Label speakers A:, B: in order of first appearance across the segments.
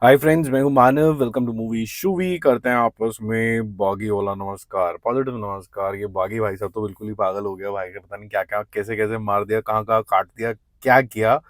A: हाय friends, मैं हूं Manav. Welcome to movie शूवी। करते हैं आपस में बागी वाला नमस्कार, पॉजिटिव नमस्कार। ये बागी भाई साहब तो बिल्कुल ही पागल हो गया भाई का, पता नहीं क्या क्या कैसे कैसे मार दिया, कहाँ कहाँ काट दिया, क्या किया।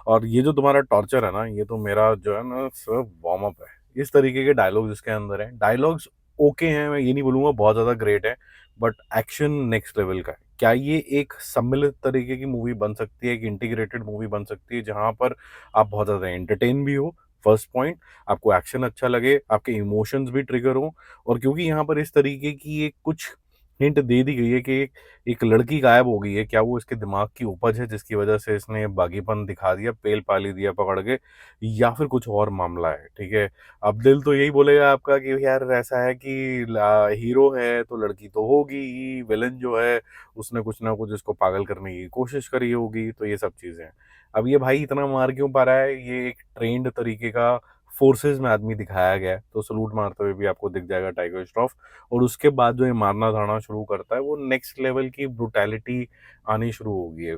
A: और ये जो तुम्हारा टॉर्चर है ना, ये तो मेरा जो है ना सिर्फ वार्म अप है। इस तरीके के डायलॉग्स इसके अंदर हैं। डायलॉग्स ओके हैं, मैं ये नहीं बोलूंगा बहुत ज्यादा ग्रेट है, बट एक्शन नेक्स्ट लेवल का है। क्या ये एक सम्मिलित तरीके की मूवी बन सकती है, एक इंटीग्रेटेड मूवी बन सकती है जहां पर आप बहुत ज्यादा एंटरटेन भी हो, फर्स्ट पॉइंट, आपको एक्शन अच्छा लगे, आपके इमोशंस भी ट्रिगर हो। और क्योंकि यहाँ पर इस तरीके की एक कुछ हिंट दे दी गई है कि एक लड़की गायब हो गई है, क्या वो इसके दिमाग की उपज है जिसकी वजह से इसने बागीपन दिखा दिया, पेल पाली दिया पकड़ के, या फिर कुछ और मामला है। ठीक है, अब दिल तो यही बोलेगा आपका कि यार ऐसा है कि हीरो है तो लड़की तो होगी ही, विलन जो है उसने कुछ ना कुछ इसको पागल करने की कोशिश करी होगी, तो ये सब चीजें हैं। अब ये भाई इतना मार क्यों पा रहा है, ये एक ट्रेंड तरीके का फोर्सेस में आदमी दिखाया गया है, तो सलूट मारते हुए भी आपको दिख जाएगा टाइगर श्रॉफ। और उसके बाद जो ये मारना धारना शुरू करता है, वो नेक्स्ट लेवल की ब्रुटैलिटी आनी शुरू होगी है।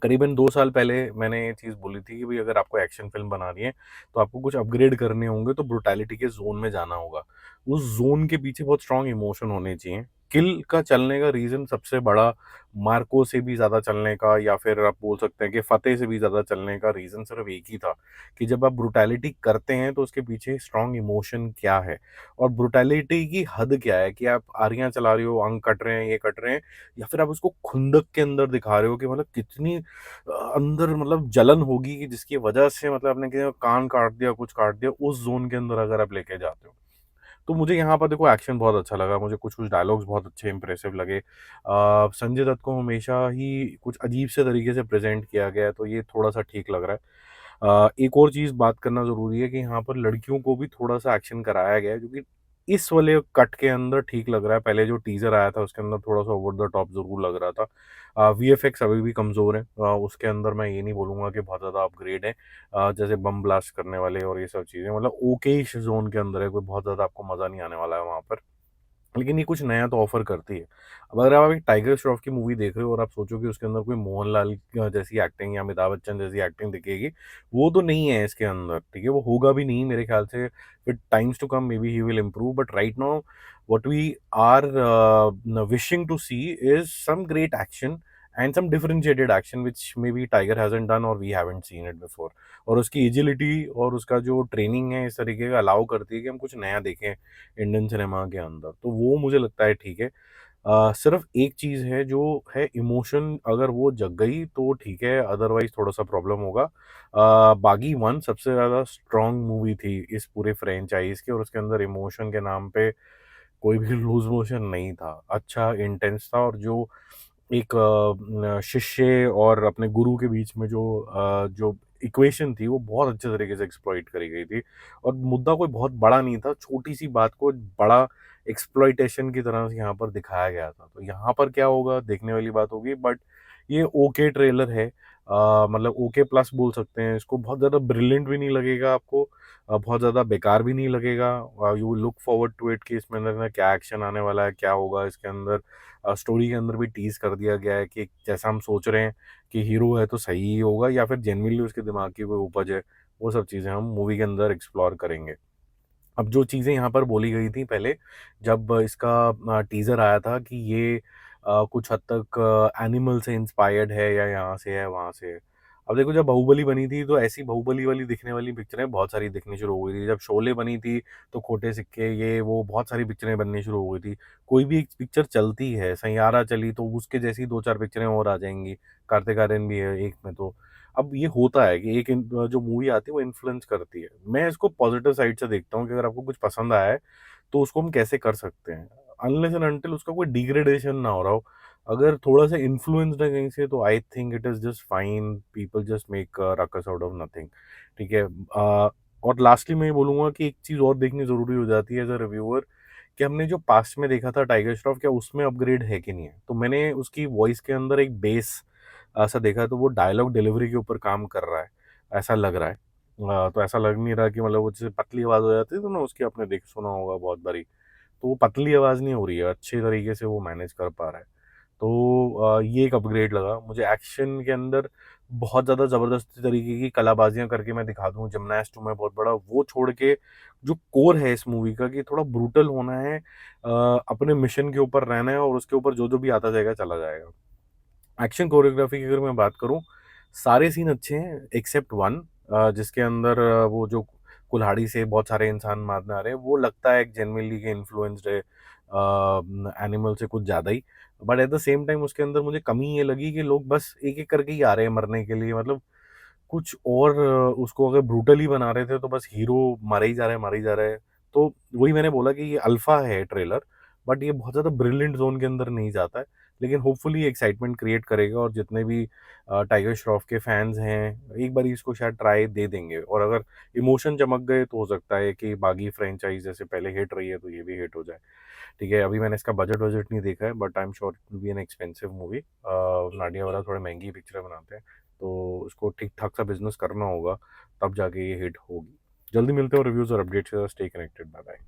A: करीबन 2 साल पहले मैंने ये चीज़ बोली थी कि भाई अगर आपको एक्शन फ़िल्म बनानी है, तो आपको कुछ अपग्रेड करने होंगे, तो ब्रुटैलिटी के ज़ोन में जाना होगा। उस ज़ोन के पीछे बहुत स्ट्रॉन्ग इमोशन होने चाहिए। किल का चलने का रीज़न सबसे बड़ा, मार्को से भी ज़्यादा चलने का, या फिर आप बोल सकते हैं कि फ़तेह से भी ज़्यादा चलने का रीज़न सिर्फ़ एक ही था, कि जब आप ब्रुटैलिटी करते हैं, तो उसके पीछे स्ट्रॉन्ग इमोशन क्या है? और ब्रुटैलिटी की हद क्या है, कि आप आरियाँ चला रहे हो, अंग कट रहे हैं, ये कट रहे हैं, या फिर आप उसको खुंदक के अंदर दिखा रहे हो कि मतलब कितनी अंदर मतलब जलन होगी, कि जिसकी वजह से मतलब आपने किसी का कान काट दिया, कुछ काट दिया, उस ज़ोन के अंदर अगर आप लेके जाते हो। तो मुझे यहाँ पर देखो एक्शन बहुत अच्छा लगा, मुझे कुछ-कुछ डायलॉग्स बहुत अच्छे इंप्रेसिव लगे। संजय दत्त को हमेशा ही कुछ अजीब से तरीके से प्रेज़ेंट किया गया है, तो ये थोड़ा-सा ठीक लग रहा है। एक और चीज़ बात करना ज़रूरी है कि यहाँ पर लड़कियों को भी थोड़ा-सा एक्शन कराया गया है, जो कि इस वाले कट के अंदर ठीक लग रहा है। पहले जो टीज़र आया था उसके अंदर थोड़ा-सा ओवर द टॉप ज़रूर लग रहा था। वीएफएक्स अभी भी कमज़ोर है। उसके अंदर मैं ये नहीं बोलूँगा कि बहुत ज़्यादा अपग्रेड है। जैसे बम ब्लास्ट करने वाले और ये सब चीज़ें मतलब ओकेइश ज़ोन के अंदर है, कोई बहुत ज़्यादा आपको मज़ा नहीं आने वाला है वहाँ पर। लेकिन ये कुछ नया तो ऑफ़र करती है। अब अगर आप एक टाइगर श्रॉफ की मूवी देख रहे हो और आप सोचो कि उसके अंदर कोई मोहनलाल जैसी एक्टिंग या अमिताभ बच्चन जैसी एक्टिंग दिखेगी, वो तो नहीं है इसके अंदर, ठीक है? वो होगा भी नहीं मेरे ख़्याल से। With times to come may be he will improve, but right now what we are wishing to see is some great action and some differentiated action which may be Tiger hasn't done or we haven't seen it before. और उसकी agility और उसका जो training है इस तरीके का allow करती है कि हम कुछ नया देखें इंडियन सिनेमा के अंदर, तो वो मुझे लगता है ठीक है। सिर्फ एक चीज़ है जो है इमोशन, अगर वो जग गई तो ठीक है, अदरवाइज थोड़ा-सा प्रॉब्लम होगा। बागी 1 सबसे ज़्यादा स्ट्रॉन्ग मूवी थी इस पूरे फ्रैंचाइज़ की, और उसके अंदर इमोशन के नाम पे कोई भी लूज़ मोशन नहीं था। अच्छा इंटेंस था, और जो एक शिष्य और अपने गुरु के बीच में जो इक्वेशन थी, वो बहुत अच्छे तरीके से एक्सप्लॉइट करी गई थी। और मुद्दा कोई बहुत बड़ा नहीं था, छोटी-सी बात को बड़ा एक्सप्लॉइटेशन की तरह से यहाँ पर दिखाया गया था। तो यहाँ पर क्या होगा, देखने वाली बात होगी, बट ये ओके ट्रेलर है। मतलब ओके प्लस बोल सकते हैं इसको। बहुत ज़्यादा ब्रिलियंट भी नहीं लगेगा आपको, बहुत ज़्यादा बेकार भी नहीं लगेगा। You will look forward to it कि इसमें अंदर ना क्या एक्शन आने वाला है, क्या होगा इसके अंदर। स्टोरी के अंदर भी टीज़ कर दिया गया है कि जैसा हम सोच रहे हैं कि हीरो है तो सही ही होगा, या फिर जेनुइनली उसके दिमाग की कोई उपज है। वो सब चीज़ें हम मूवी के अंदर एक्सप्लोर करेंगे। अब जो चीज़ें यहाँ पर बोली गई थी पहले, जब इसका टीज़र आया था कि ये कुछ हद तक एनिमल से इंस्पायर्ड है, या यहाँ से है, वहाँ से है। अब देखो, जब बाहुबली बनी थी तो ऐसी बाहुबली वाली दिखने वाली पिक्चरें बहुत सारी दिखनी शुरू हो गई थी। जब शोले बनी थी तो खोटे सिक्के, ये वो बहुत सारी पिक्चरें बननी शुरू हो गई थी। कोई भी एक पिक्चर चलती है, सैयारा चली तो उसके जैसी 2-4 पिक्चरें और आ जाएँगी। कार्तिक आर्यन भी है एक में तो। अब ये होता है कि एक जो मूवी आती है वो इन्फ्लुएंस करती है। मैं इसको पॉजिटिव साइड से देखता हूँ कि अगर आपको कुछ पसंद आया है, तो उसको हम कैसे कर सकते हैं। अनलेस एंड अनटिल उसका कोई डिग्रेडेशन ना हो रहा हो। अगर थोड़ा-सा इन्फ्लुएंस्ड है कहीं से, तो I think it is just fine, people just make ruckus out of nothing. ठीक है? और लास्टली मैं ये बोलूँगा कि एक चीज़ और देखनी ज़रूरी हो जाती है एज़ अ रिव्यूअर, कि हमने जो पास्ट में देखा था टाइगर श्रॉफ, क्या उसमें अपग्रेड है कि नहीं है? तो मैंने उसकी वॉइस के अंदर एक बेस ऐसा देखा, तो वो डायलॉग डिलीवरी के ऊपर काम कर रहा है, ऐसा लग रहा है। तो ऐसा लग नहीं रहा कि मतलब वो जैसे पतली आवाज़ हो जाती है तो ना उसकी, आपने देख सुना होगा बहुत बारी, तो वो पतली आवाज़ नहीं हो रही है, अच्छे तरीके से वो मैनेज कर पा रहा है। तो ये एक अपग्रेड लगा मुझे। एक्शन के अंदर बहुत ज़्यादा ज़बरदस्त तरीके की कलाबाजियाँ करके मैं दिखा दूँ, जिम्नास्ट हूँ मैं बहुत बड़ा, वो छोड़ के जो कोर है इस मूवी का कि थोड़ा ब्रूटल होना है, अपने मिशन के ऊपर रहना है और उसके ऊपर जो-जो भी आता जाएगा, चला जाएगा। एक्शन कोरियोग्राफी की अगर मैं बात करूँ, सारे सीन अच्छे हैं एक्सेप्ट वन, जिसके अंदर वो जो कुल्हाड़ी से बहुत सारे इंसान मारने आ रहे हैं, वो लगता है एक जेनुइनली के इन्फ्लुएंस्ड है एनिमल से कुछ ज़्यादा ही। But at the same time उसके अंदर मुझे कमी ये लगी कि लोग बस एक-एक करके ही आ रहे हैं मरने के लिए, मतलब कुछ और उसको अगर ब्रूटली बना रहे थे तो बस हीरो मारा ही जा रहा है, मारा ही जा रहा है। तो वही मैंने बोला कि ये अल्फा है ट्रेलर, बट ये बहुत ज़्यादा ब्रिलिएंट ज़ोन के अंदर नहीं जाता है। लेकिन होपफुली एक्साइटमेंट क्रिएट करेगा और जितने भी टाइगर श्रॉफ के फैन्स हैं, एक बारी इसको शायद ट्राई दे देंगे और अगर इमोशन चमक गए तो हो सकता है कि बागी फ्रेंचाइज़ जैसे पहले हिट रही है तो ये भी हिट हो जाए। ठीक है, अभी मैंने इसका बजट-वजट नहीं देखा है but I am sure it will be an expensive movie. Nadia वाला थोड़ा महँगी पिक्चरें बनाते हैं, तो उसको ठीक-ठाक सा बिज़नेस करना होगा, तब जाके ये हिट होगी। जल्दी मिलते हैं और रिव्यूज़ और अपडेट्स के साथ, स्टे कनेक्टेड, बाय बाय।